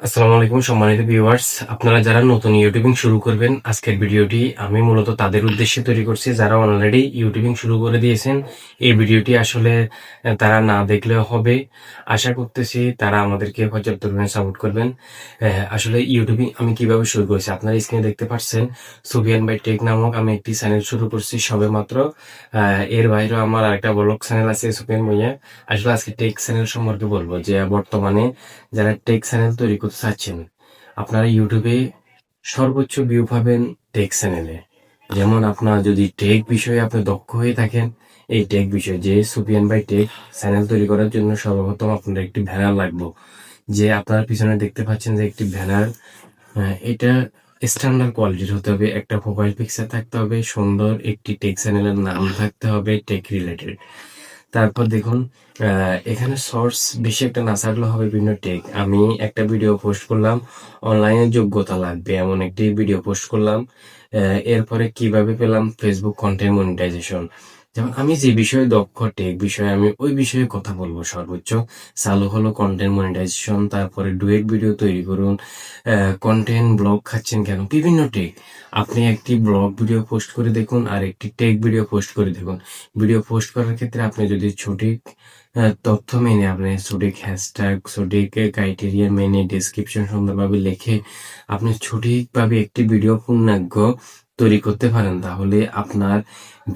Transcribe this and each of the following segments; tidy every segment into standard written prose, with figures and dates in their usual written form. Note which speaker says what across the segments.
Speaker 1: আসসালামু আলাইকুম সম্মানিত ভিউয়ার্স, আপনারা যারা নতুন ইউটিউবিং শুরু করবেন, আজকের ভিডিওটি আমি মূলত তাদের উদ্দেশ্যে তৈরি করছি যারা অলরেডি ইউটিউবিং শুরু করে দিয়েছেন। এই ভিডিওটি আসলে তারা না দেখলেও হবে। আশা করতেছি তারা আমাদেরকে পর্যাপ্ত পরিমাণে সাপোর্ট করবেন। আসলে ইউটিউবিং আমি কিভাবে শুরু করেছি আপনারা স্ক্রিনে দেখতে পাচ্ছেন। সুফিয়ান বাই টেক নামক আমি একটি চ্যানেল শুরু করছি সবেমাত্র। এর বাইরেও আমার আরেকটা ব্লগ চ্যানেল আছে সুফিয়ান ভুঁইয়া। আসলে আজকে টেক চ্যানেল সম্পর্কে বলবো যে বর্তমানে যারা টেক চ্যানেল তৈরি করতে চাচ্ছেন, আপনারা ইউটিউবে সর্বোচ্চ ভিউ পাবেন টেক চ্যানেলে। যেমন আপনার যদি টেক বিষয়ে আপনি দক্ষ হয়ে থাকেন, এই টেক বিষয়ে যে সুফিয়ান বাই টেক চ্যানেল তৈরি করার জন্য সর্বপ্রথম আপনার একটি ব্যানার লাগবে। যে আপনার পিছনে দেখতে পাচ্ছেন যে একটি ব্যানার, এটা স্ট্যান্ডার্ড কোয়ালিটির হতে হবে। একটা প্রোফাইল পিকচার থাকতে হবে, সুন্দর একটি টেক চ্যানেলের নাম থাকতে হবে টেক রিলেটেড। তারপর দেখুন, এখানে সোর্স বেশি একটা না থাকলে হবে বিভিন্ন টেক। আমি একটা ভিডিও পোস্ট করলাম, অনলাইনে যোগ্যতা লাগবে এমন একটি ভিডিও পোস্ট করলাম। এরপরে কিভাবে পেলাম ফেসবুক কন্টেন্ট মনিটাইজেশন। যেমন আমি যে বিষয়ে দক্ষ টেক বিষয়ে আমি ওই বিষয়ে কথা বলবো সর্বোচ্চ। চালু হলো কন্টেন্ট মনিটাইজেশন, তারপরে ডুয়েট ভিডিও তৈরি করুন, কন্টেন্ট ব্লগ খাচ্ছেন কেন, বিভিন্ন টেক। আপনি একটি ব্লগ ভিডিও পোস্ট করে দেখুন আর একটি টেক ভিডিও পোস্ট করে দেখুন। ভিডিও পোস্ট করার ক্ষেত্রে আপনি যদি সঠিক তথ্য মেনে আপনি সঠিক হ্যাশট্যাগ সঠিক ক্রাইটেরিয়া মেনে ডেসক্রিপশন সুন্দরভাবে লিখে আপনি সঠিকভাবে একটি ভিডিও পূর্ণাঙ্গ তৈরি করতে পারেন, তাহলে আপনার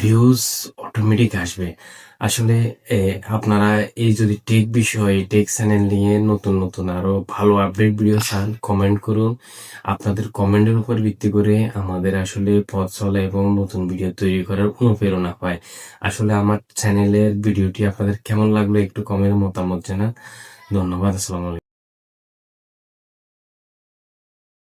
Speaker 1: ভিউজ অটোমেটিক আসবে। আসলে আপনারা এই যদি টেক বিষয়ে টেক চ্যানেল নিয়ে নতুন নতুন আরো ভালো আপডেট ভিডিও চান, কমেন্ট করুন। আপনাদের কমেন্টের উপর ভিত্তি করে আমাদের আসলে পথ চলা এবং নতুন ভিডিও তৈরি করার অনুপ্রেরণা পায়। আসলে আমার চ্যানেলের ভিডিওটি আপনাদের কেমন লাগলো একটু কমেন্টে মতামত জানান। ধন্যবাদ। আসসালামু আলাইকুম।